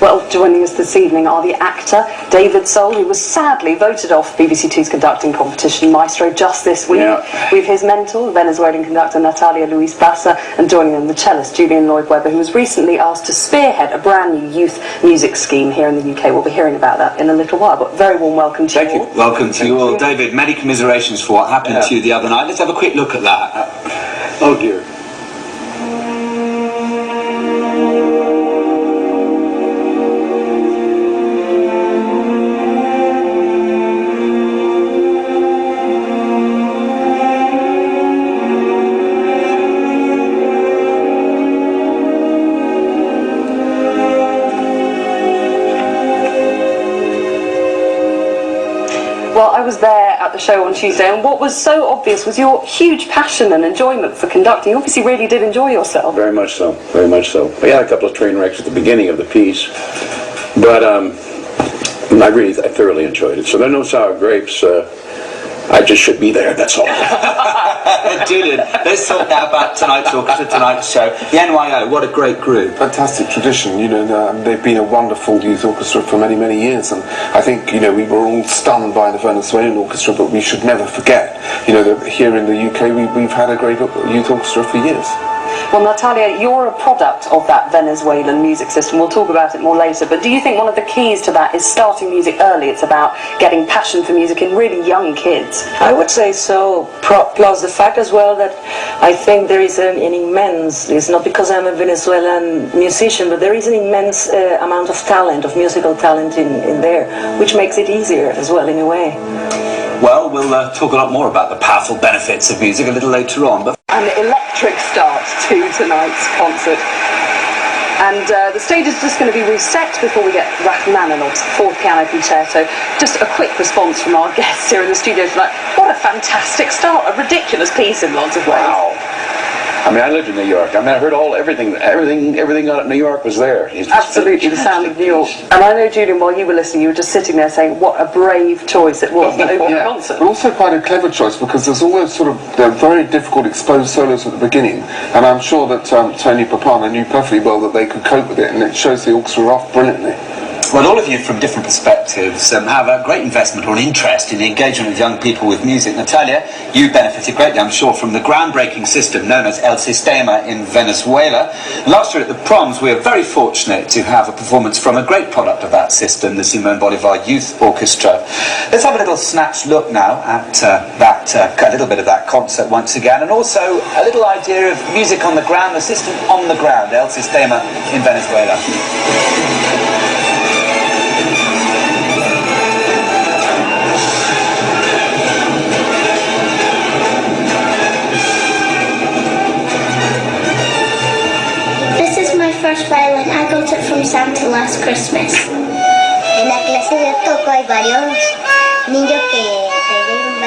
Well, joining us this evening are the actor David Soul, who was sadly voted off BBC Two's conducting competition Maestro just this week, with his mentor, Venezuelan conductor Natalia Luis Bassa, and joining them the cellist Julian Lloyd-Webber, who was recently asked to spearhead a brand new youth music scheme here in the UK. We'll be hearing about that in a little while, but very warm welcome to you all. Thank you. Welcome to you all. David, many commiserations for what happened to you the other night. Let's have a quick look at that. Oh dear. Well, I was there at the show on Tuesday, and what was so obvious was your huge passion and enjoyment for conducting. You obviously really did enjoy yourself. Very much so, very much so. We had a couple of train wrecks at the beginning of the piece, but I thoroughly enjoyed it. So there are no sour grapes. I just should be there, that's all. Julian, let's talk now about tonight's orchestra, tonight's show. The NYO, what a great group. Fantastic tradition, you know, they've been a wonderful youth orchestra for many, many years, and I think, you know, we were all stunned by the Venezuelan orchestra, but we should never forget, you know, that here in the UK we've had a great youth orchestra for years. Well, Natalia, you're a product of that Venezuelan music system. We'll talk about it more later, but do you think one of the keys to that is starting music early? It's about getting passion for music in really young kids. I would say so, plus the fact as well that I think there is an immense, it's not because I'm a Venezuelan musician, but there is an immense amount of talent, of musical talent in there, which makes it easier as well in a way. Well, we'll talk a lot more about the powerful benefits of music a little later on. But an electric start to tonight's concert. And the stage is just going to be reset before we get Rachmaninoff's fourth piano concerto. Just a quick response from our guests here in the studio tonight. What a fantastic start, a ridiculous piece in lots of ways. Wow. I mean, I lived in New York. I mean, I heard everything out of New York was there. Absolutely, the sound of New York. And I know, Julian, while you were listening, you were just sitting there saying, what a brave choice it was to open the concert. But also quite a clever choice, because there's all those sort of very difficult exposed solos at the beginning, and I'm sure that Tony Papana knew perfectly well that they could cope with it, and it shows the orchestra off brilliantly. Well, all of you from different perspectives have a great investment or an interest in the engagement of young people with music. Natalia, you benefited greatly, I'm sure, from the groundbreaking system known as El Sistema in Venezuela. Last year at the Proms, we were very fortunate to have a performance from a great product of that system, the Simon Bolivar Youth Orchestra. Let's have a little snatch look now at a little bit of that concert once again, and also a little idea of music on the ground, the system on the ground, El Sistema in Venezuela. First violin. I got it from Santa last Christmas. En la clase yo toco hay varios niños que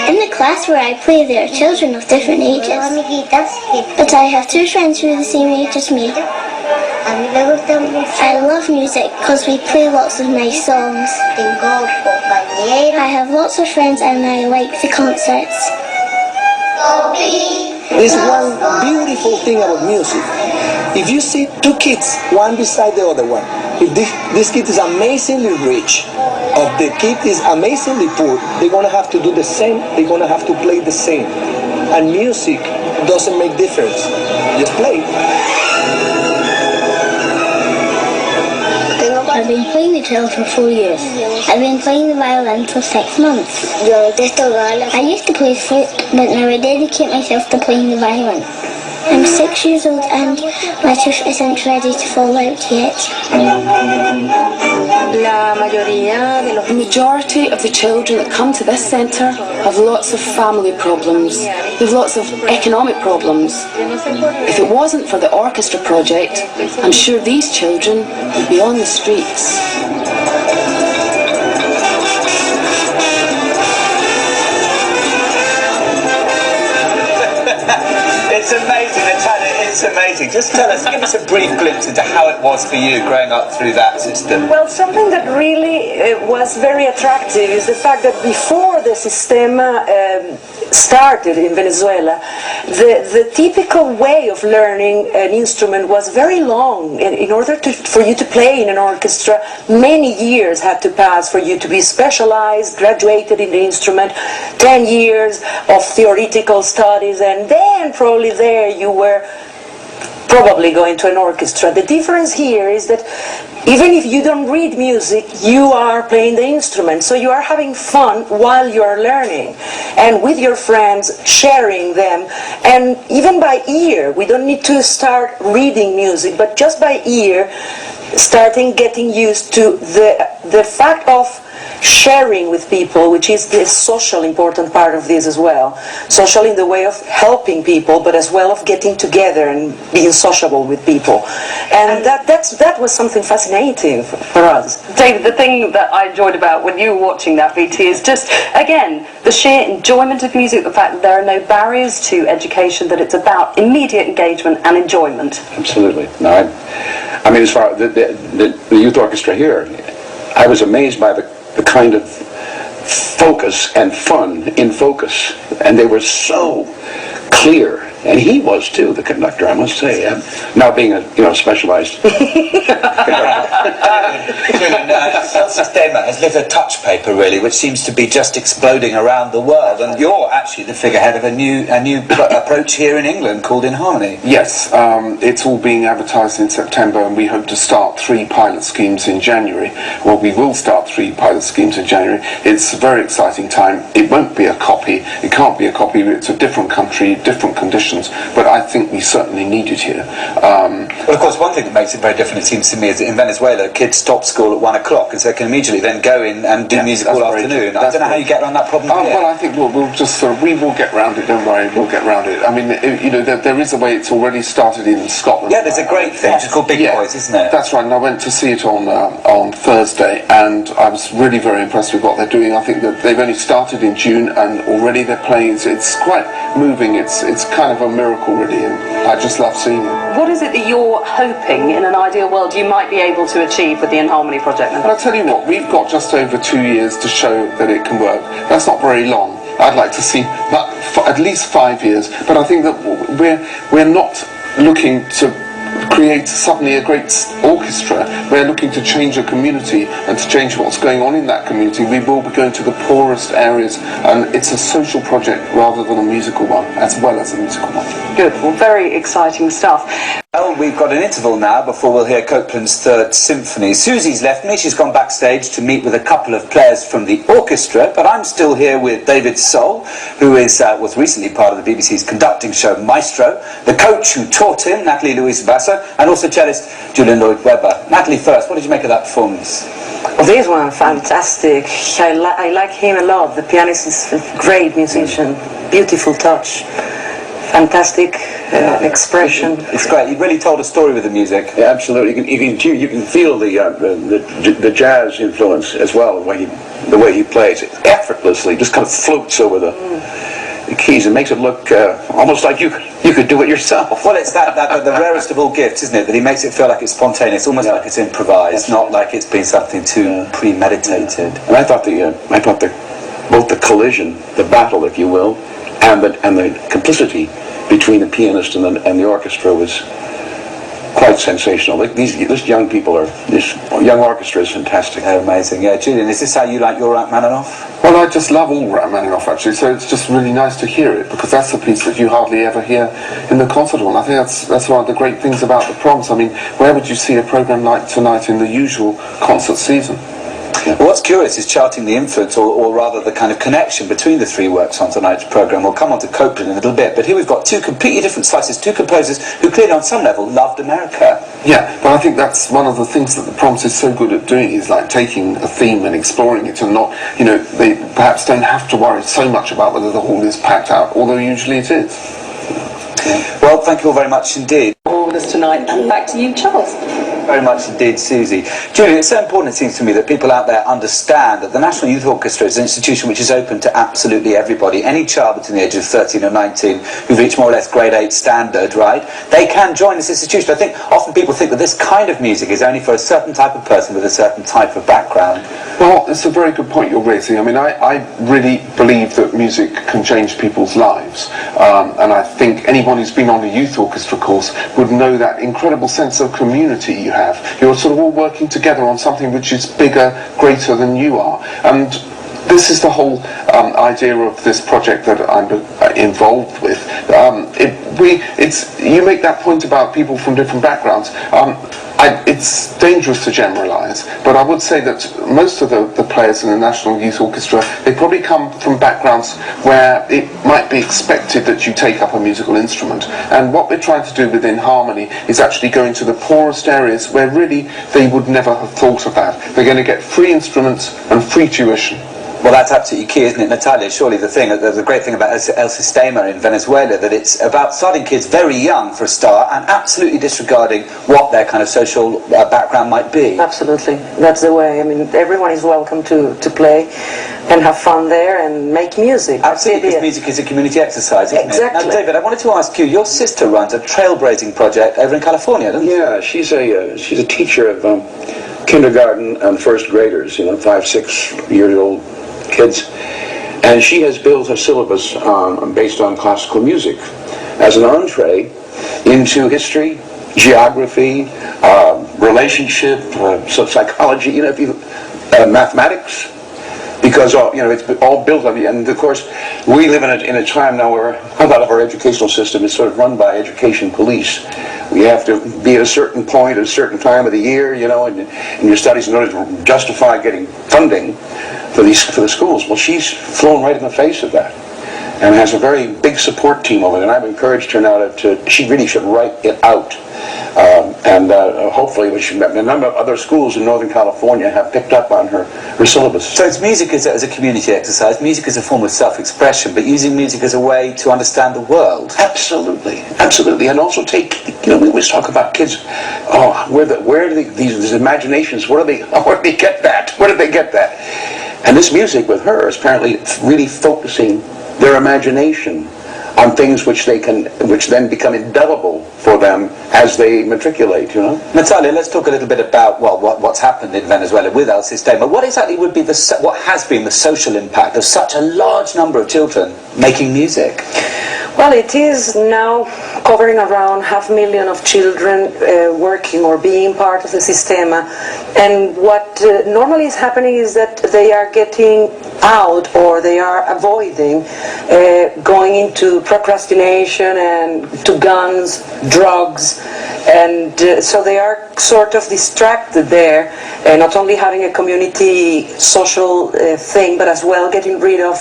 in the class where I play, there are children of different ages. But I have two friends who are the same age as me. I love music because we play lots of nice songs. I have lots of friends and I like the concerts. There's one beautiful thing about music. If you see two kids, one beside the other one, if this kid is amazingly rich, or the kid is amazingly poor, they're going to have to do the same, they're going to have to play the same. And music doesn't make difference. Just play. I've been playing the cello for 4 years. I've been playing the violin for 6 months. I used to play the flute, but now I dedicate myself to playing the violin. I'm 6 years old and my tooth isn't ready to fall out yet. The majority of the children that come to this centre have lots of family problems. They have lots of economic problems. If it wasn't for the orchestra project, I'm sure these children would be on the streets. It's amazing, Natalia, it's amazing. Just tell us, give us a brief glimpse into how it was for you growing up through that system. Well, something that really was very attractive is the fact that before the Sistema, started in Venezuela, the typical way of learning an instrument was very long. In order for you to play in an orchestra, many years had to pass for you to be specialized, graduated in the instrument, 10 years of theoretical studies, and then probably there you were probably going to an orchestra. The difference here is that even if you don't read music, you are playing the instrument. So you are having fun while you are learning. And with your friends, sharing them. And even by ear, we don't need to start reading music, but just by ear, starting getting used to the fact of sharing with people, which is the social important part of this as well. Social in the way of helping people, but as well of getting together and being sociable with people. And that was something fascinating for us. David, the thing that I enjoyed about when you were watching that VT is just, again, the sheer enjoyment of music, the fact that there are no barriers to education, that it's about immediate engagement and enjoyment. Absolutely. No, I mean, as far as the youth orchestra here, I was amazed by the kind of focus and fun in focus, and they were so clear, and he was too, the conductor, I must say. Now being a specialized El Sistema has lit a touch paper, really, which seems to be just exploding around the world, and you're actually the figurehead of a new approach here in England called In Harmony. Yes, it's all being advertised in September, and we hope to start 3 pilot schemes in January. Well, we will start 3 pilot schemes in January. It's a very exciting time. It won't be a copy. It can't be a copy. It's a different country, different conditions, but I think we certainly need it here. Well, of course, one thing that makes it very different, it seems to me, is that in Venezuela, kids stop school at 1 o'clock, and so they can immediately then go in and do music all afternoon. I don't know how you get around that problem here. Well, I think we'll just we will get round it, don't worry, we'll get round it. I mean, there is a way. It's already started in Scotland. Yeah, there's a great thing, it's called Big Boys, isn't it? That's right, and I went to see it on Thursday, and I was really very impressed with what they're doing. I think that they've only started in June, and already they're playing. It's quite moving. It's kind of a miracle, really, and I just love seeing it. What is it that you're hoping, in an ideal world, you might be able to achieve with the In Harmony project? Well, I'll tell you what, we've got just over 2 years to show that it can work. That's not very long. I'd like to see at least 5 years, but I think that we're not looking to create suddenly a great orchestra. We're looking to change a community and to change what's going on in that community. We will be going to the poorest areas, and it's a social project rather than a musical one, as well as a musical one. Good, well, very exciting stuff. Well, we've got an interval now before we'll hear Copeland's Third Symphony. Susie's left me. She's gone backstage to meet with a couple of players from the orchestra, but I'm still here with David Soul, who was recently part of the BBC's conducting show Maestro, the coach who taught him, Natalie Louise Basso, and also cellist Julian Lloyd-Webber. Natalie, first, what did you make of that performance? Well, this one, fantastic. I like him a lot. The pianist is a great musician. Beautiful touch. Fantastic expression. It's great. You really told a story with the music. Yeah, absolutely. You can feel the jazz influence as well. The way he plays it effortlessly, just kind of floats over the keys and makes it look almost like you could do it yourself. Well, it's that the rarest of all gifts, isn't it? That he makes it feel like it's spontaneous, almost like it's improvised, not like it's been something too premeditated. And I thought both the collision, the battle, if you will, and the complicity between the pianist and the orchestra was quite sensational. This young young orchestra is fantastic. They're amazing. Yeah, Julian, is this how you like your Rachmaninoff? Well, I just love all Rachmaninoff, actually, so it's just really nice to hear it, because that's a piece that you hardly ever hear in the concert hall. And I think that's one of the great things about the proms. I mean, where would you see a program like tonight in the usual concert season? Well, what's curious is charting the influence, or rather the kind of connection between the 3 works on tonight's programme. We'll come on to Copeland in a little bit, but here we've got 2 completely different slices, 2 composers who clearly on some level loved America. Yeah, but I think that's one of the things that the proms is so good at doing, is like taking a theme and exploring it, and not, they perhaps don't have to worry so much about whether the hall is packed out, although usually it is. Yeah. Well, thank you all very much indeed. All this tonight, and back to you, Charles. very much indeed, Susie. Julian, it's so important, it seems to me, that people out there understand that the National Youth Orchestra is an institution which is open to absolutely everybody. Any child between the ages of 13 and 19 who've reached more or less grade 8 standard, right, they can join this institution. I think often people think that this kind of music is only for a certain type of person with a certain type of background. Well, it's a very good point you're raising. I mean, I really believe that music can change people's lives. And I think anyone who's been on a youth orchestra course would know that incredible sense of community you have. You're sort of all working together on something which is bigger, greater than you are. And this is the whole idea of this project that I'm involved with. You make that point about people from different backgrounds. It's dangerous to generalise, but I would say that most of the players in the National Youth Orchestra, they probably come from backgrounds where it might be expected that you take up a musical instrument. And what we're trying to do within Harmony is actually go into the poorest areas where really they would never have thought of that. They're going to get free instruments and free tuition. Well, that's absolutely key, isn't it, Natalia? Surely the great thing about El Sistema in Venezuela, that it's about starting kids very young for a start and absolutely disregarding what their kind of social background might be. Absolutely. That's the way. I mean, everyone is welcome to play and have fun there and make music. Absolutely, because music is a community exercise, isn't exactly. it? Now, David, I wanted to ask you, your sister runs a trailblazing project over in California, doesn't she? Yeah, she's a teacher of kindergarten and first graders, 5, 6 years old kids, and she has built a syllabus based on classical music as an entree into history, geography, relationship, psychology, mathematics, because it's all built on it. And of course, we live in a time now where a lot of our educational system is sort of run by education police. We have to be at a certain point at a certain time of the year, in your studies in order to justify getting funding for the schools. Well, she's flown right in the face of that, and has a very big support team over there. And I've encouraged her now she really should write it out, and hopefully a number of other schools in Northern California have picked up on her syllabus. So it's music as a community exercise, music as a form of self-expression, but using music as a way to understand the world. Absolutely, absolutely, and also we always talk about kids. Where do these imaginations? Where do they get that? Where did they get that? And this music with her is apparently really focusing their imagination on things which then become indelible for them as they matriculate, Natalia, let's talk a little bit about what's happened in Venezuela with El Sistema. What exactly would be what has been the social impact of such a large number of children making music? Well, it is now covering around 500,000 of children working or being part of the Sistema. And what normally is happening is that they are getting out, or they are avoiding going into procrastination and to guns, drugs, and so they are sort of distracted there, not only having a community social thing, but as well getting rid of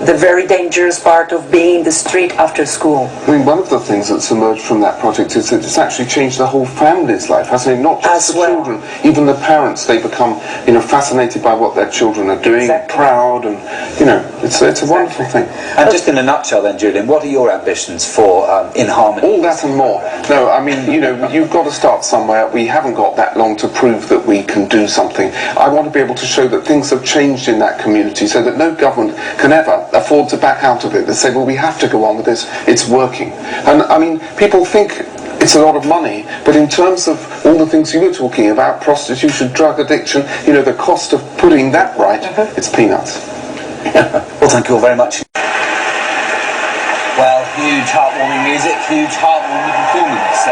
the very dangerous part of being in the street after school. I mean, one of the things that's emerged from that project is that it's actually changed the whole family's life, hasn't it? Not just the children, even the parents. They become, fascinated by what their children are doing, proud, and it's a wonderful thing. And just in a nutshell, then, Julian, what are your ambitions for In Harmony? All that and more. No, I mean, you've got to start somewhere. We haven't got that long to prove that we can do something. I want to be able to show that things have changed in that community, so that no government can ever afford to back out of it. They say, well, we have to go on with this. It's working. And I mean, people think it's a lot of money, but in terms of all the things you were talking about, prostitution, drug addiction, the cost of putting that right, it's peanuts. Well, thank you all very much. Well, huge heartwarming music, huge heartwarming performance.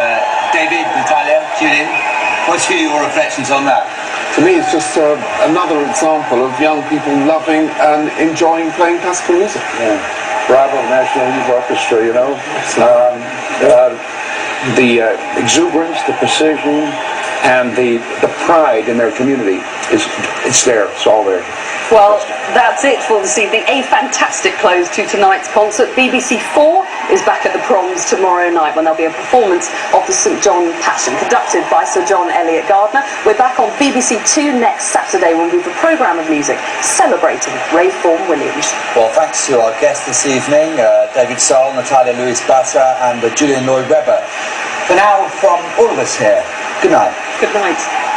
David, Natalia, Julian, what's your reflections on that? To me, it's just another example of young people loving and enjoying playing classical music. Yeah. Bravo, National Youth Orchestra, the exuberance, the precision, and the pride in their community it's there. It's all there. Well, that's it for this evening. A fantastic close to tonight's concert. BBC 4 is back at the Proms tomorrow night when there'll be a performance of the St John Passion, conducted by Sir John Eliot Gardner. We're back on BBC 2 next Saturday when we have a programme of music celebrating Ray Vaughan Williams. Well, thanks to our guests this evening, David Soul, Natalia Louise Bassa and Julian Lloyd-Webber. For now, from all of us here Good night. Good night.